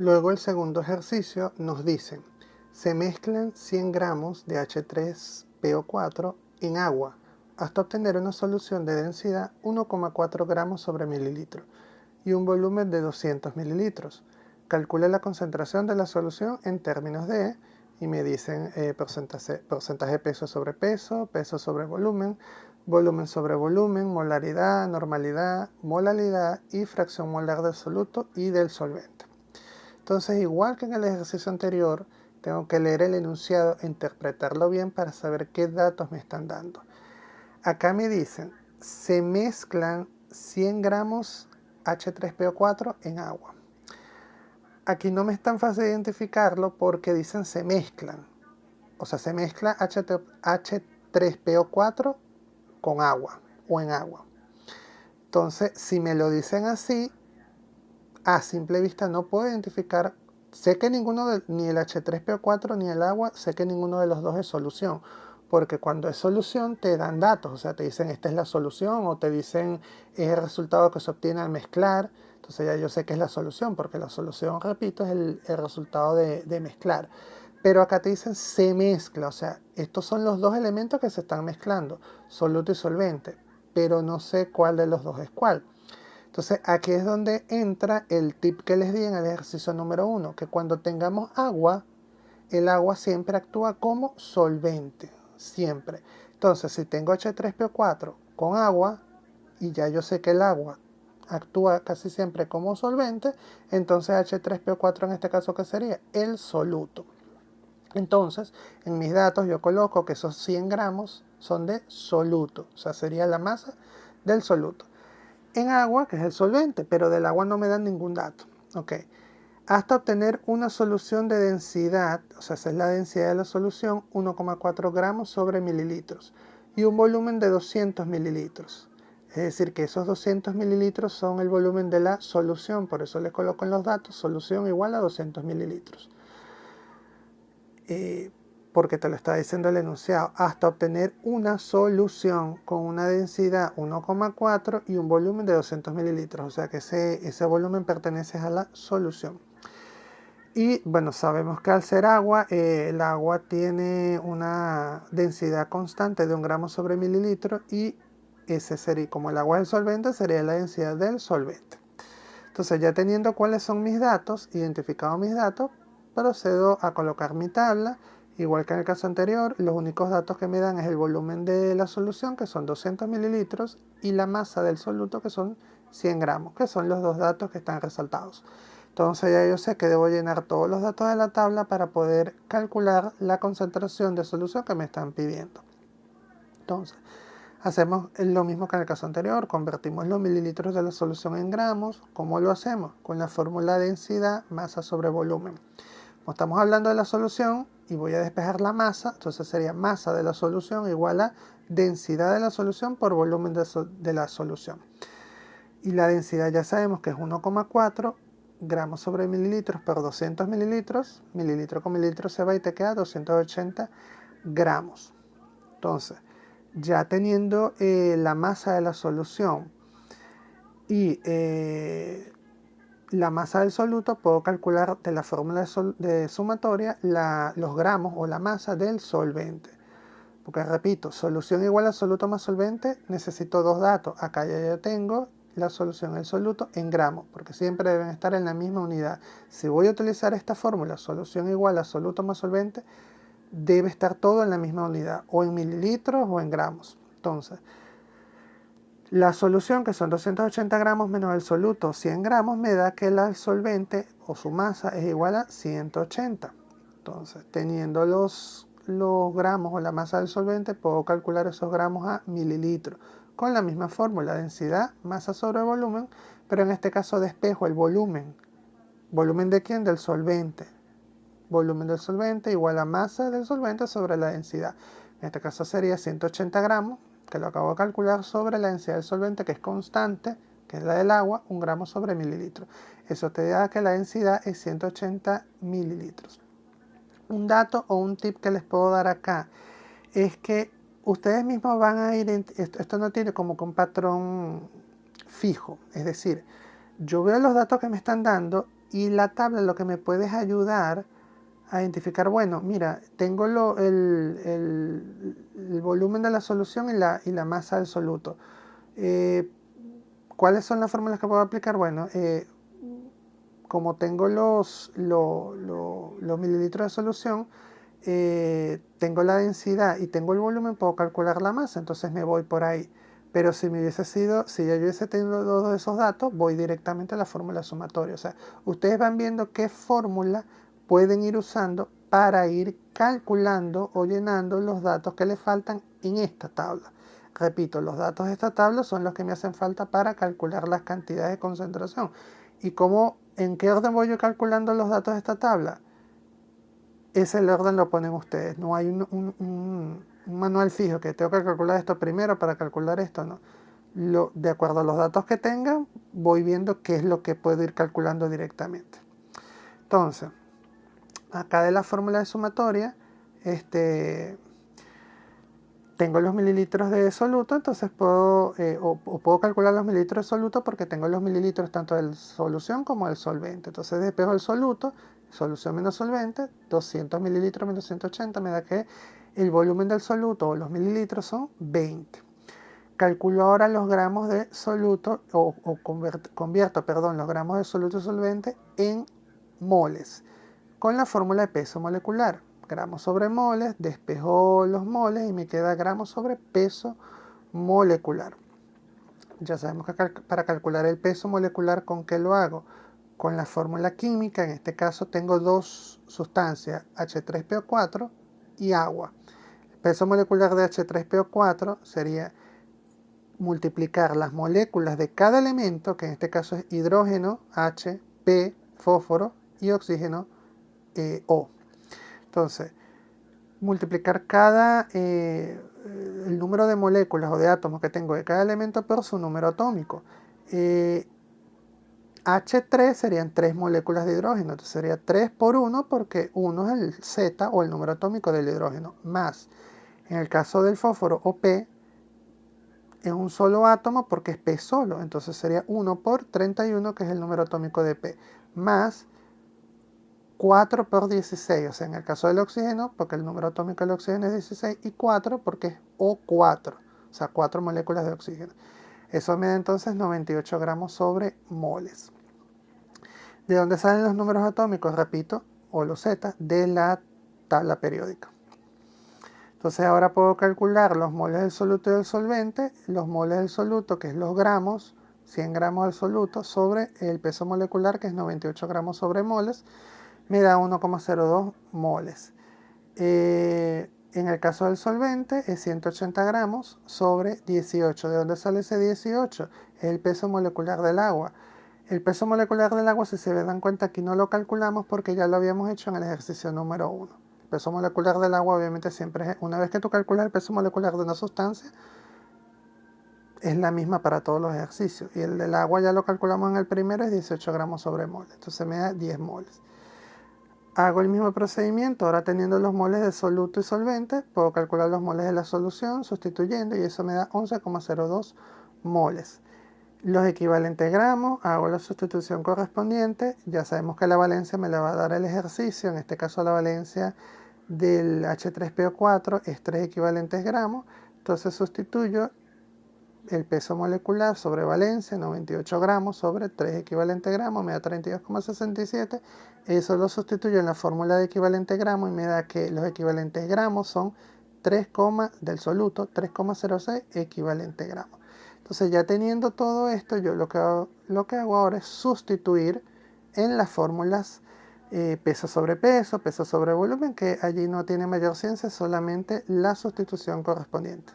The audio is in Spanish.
Luego el segundo ejercicio nos dice, se mezclan 100 gramos de H3PO4 en agua hasta obtener una solución de densidad 1,4 gramos sobre mililitro y un volumen de 200 mililitros. Calcule la concentración de la solución en términos de, y me dicen porcentaje peso sobre peso, peso sobre volumen, volumen sobre volumen, molaridad, normalidad, molalidad y fracción molar del soluto y del solvente. Entonces, igual que en el ejercicio anterior, tengo que leer el enunciado e interpretarlo bien para saber qué datos me están dando. Acá me dicen, se mezclan 100 gramos H3PO4 en agua. Aquí no me es tan fácil identificarlo porque dicen se mezclan. O sea, se mezcla H3PO4 con agua o en agua. Entonces, si me lo dicen así, a simple vista no puedo identificar, sé que ni el H3PO4 ni el agua, sé que ninguno de los dos es solución, porque cuando es solución te dan datos, o sea, te dicen esta es la solución o te dicen es el resultado que se obtiene al mezclar, entonces ya yo sé que es la solución, porque la solución, repito, es el resultado de mezclar. Pero acá te dicen se mezcla, o sea, estos son los dos elementos que se están mezclando, soluto y solvente, pero no sé cuál de los dos es cuál. Entonces aquí es donde entra el tip que les di en el ejercicio número 1, que cuando tengamos agua, el agua siempre actúa como solvente, siempre. Entonces si tengo H3PO4 con agua, y ya yo sé que el agua actúa casi siempre como solvente, entonces H3PO4 en este caso, ¿qué sería? El soluto. Entonces, en mis datos yo coloco que esos 100 gramos son de soluto, o sea, sería la masa del soluto. En agua, que es el solvente, pero del agua no me dan ningún dato. Ok. Hasta obtener una solución de densidad, o sea, esa es la densidad de la solución, 1,4 gramos sobre mililitros y un volumen de 200 mililitros. Es decir, que esos 200 mililitros son el volumen de la solución, por eso le coloco en los datos, solución igual a 200 mililitros. Porque te lo está diciendo el enunciado, hasta obtener una solución con una densidad 1,4 y un volumen de 200 mililitros, o sea que ese volumen pertenece a la solución. Y bueno, sabemos que al ser agua, el agua tiene una densidad constante de 1 gramo sobre mililitro y ese sería, como el agua es el solvente, sería la densidad del solvente. Entonces ya teniendo cuáles son mis datos, identificados mis datos, procedo a colocar mi tabla. Igual que en el caso anterior, los únicos datos que me dan es el volumen de la solución, que son 200 mililitros, y la masa del soluto, que son 100 gramos, que son los dos datos que están resaltados. Entonces ya yo sé que debo llenar todos los datos de la tabla para poder calcular la concentración de solución que me están pidiendo. Entonces, hacemos lo mismo que en el caso anterior, convertimos los mililitros de la solución en gramos. ¿Cómo lo hacemos? Con la fórmula densidad, masa sobre volumen. Como estamos hablando de la solución y voy a despejar la masa, entonces sería masa de la solución igual a densidad de la solución por volumen de la solución. Y la densidad ya sabemos que es 1,4 gramos sobre mililitros por 200 mililitros. Mililitro con mililitro se va y te queda 280 gramos. Entonces, ya teniendo la masa de la solución y la masa del soluto, puedo calcular de la fórmula de sumatoria los gramos o la masa del solvente. Porque repito, solución igual a soluto más solvente, necesito dos datos. Acá ya tengo la solución, el soluto en gramos, porque siempre deben estar en la misma unidad. Si voy a utilizar esta fórmula, solución igual a soluto más solvente, debe estar todo en la misma unidad, o en mililitros o en gramos. Entonces, la solución, que son 280 gramos menos el soluto 100 gramos, me da que el solvente o su masa es igual a 180. Entonces, teniendo los gramos o la masa del solvente, puedo calcular esos gramos a mililitros con la misma fórmula, densidad, masa sobre volumen, pero en este caso despejo el volumen. ¿Volumen de quién? Del solvente. Volumen del solvente igual a masa del solvente sobre la densidad. En este caso sería 180 gramos, que lo acabo de calcular, sobre la densidad del solvente, que es constante, que es la del agua, 1 gramo sobre mililitro. Eso te da que la densidad es 180 mililitros. Un dato o un tip que les puedo dar acá es que ustedes mismos van a esto no tiene como que un patrón fijo, es decir, yo veo los datos que me están dando Y la tabla lo que me puede es ayudar a identificar, bueno, mira, tengo el volumen de la solución y la masa del soluto. ¿Cuáles son las fórmulas que puedo aplicar? Bueno, como tengo los mililitros de solución, tengo la densidad y tengo el volumen, puedo calcular la masa, entonces me voy por ahí. Pero si si ya yo hubiese tenido todos esos datos, voy directamente a la fórmula sumatoria. O sea, ustedes van viendo qué fórmula pueden ir usando para ir calculando o llenando los datos que les faltan en esta tabla. Repito, los datos de esta tabla son los que me hacen falta para calcular las cantidades de concentración. ¿Y en qué orden voy yo calculando los datos de esta tabla? Ese el orden lo ponen ustedes. No hay un manual fijo que tengo que calcular esto primero para calcular esto, no. De acuerdo a los datos que tengan, voy viendo qué es lo que puedo ir calculando directamente. Entonces, acá de la fórmula de sumatoria, tengo los mililitros de soluto, entonces puedo calcular los mililitros de soluto porque tengo los mililitros tanto de solución como del solvente. Entonces despejo el soluto, solución menos solvente, 200 mililitros menos 180 me da que el volumen del soluto o los mililitros son 20. Calculo ahora los gramos de soluto convierto los gramos de soluto y solvente en moles con la fórmula de peso molecular. Gramos sobre moles, despejo los moles y me queda gramos sobre peso molecular. Ya sabemos que para calcular el peso molecular, ¿con qué lo hago? Con la fórmula química. En este caso tengo dos sustancias, H3PO4 y agua. El peso molecular de H3PO4 sería multiplicar las moléculas de cada elemento, que en este caso es hidrógeno, H, P, fósforo y oxígeno, O. Entonces, multiplicar el número de moléculas o de átomos que tengo de cada elemento por su número atómico. H3 serían 3 moléculas de hidrógeno, entonces sería 3 por 1 porque 1 es el Z o el número atómico del hidrógeno, más, en el caso del fósforo o P, es un solo átomo porque es P solo, entonces sería 1 por 31 que es el número atómico de P, más 4 por 16, o sea, en el caso del oxígeno, porque el número atómico del oxígeno es 16, y 4 porque es O4, o sea, 4 moléculas de oxígeno. Eso me da entonces 98 gramos sobre moles. ¿De dónde salen los números atómicos? Repito, o los Z, de la tabla periódica. Entonces ahora puedo calcular los moles del soluto y del solvente, los moles del soluto, que es los gramos, 100 gramos del soluto, sobre el peso molecular, que es 98 gramos sobre moles, me da 1,02 moles. En el caso del solvente es 180 gramos sobre 18. ¿De dónde sale ese 18? Es el peso molecular del agua. El peso molecular del agua, si se dan cuenta, aquí no lo calculamos porque ya lo habíamos hecho en el ejercicio número 1. El peso molecular del agua obviamente siempre es, una vez que tú calculas el peso molecular de una sustancia, es la misma para todos los ejercicios. Y el del agua ya lo calculamos en el primero, es 18 gramos sobre mol. Entonces me da 10 moles. Hago el mismo procedimiento, ahora teniendo los moles de soluto y solvente, puedo calcular los moles de la solución sustituyendo y eso me da 11,02 moles. Los equivalentes gramos, hago la sustitución correspondiente, ya sabemos que la valencia me la va a dar el ejercicio, en este caso la valencia del H3PO4 es 3 equivalentes gramos, entonces sustituyo el peso molecular sobre valencia, 98 gramos sobre 3 equivalentes gramos, me da 32,67. Eso lo sustituyo en la fórmula de equivalente gramo y me da que los equivalentes gramos son 3, del soluto, 3,06 equivalente gramos. Entonces ya teniendo todo esto, yo lo que hago ahora es sustituir en las fórmulas peso sobre volumen, que allí no tiene mayor ciencia, solamente la sustitución correspondiente.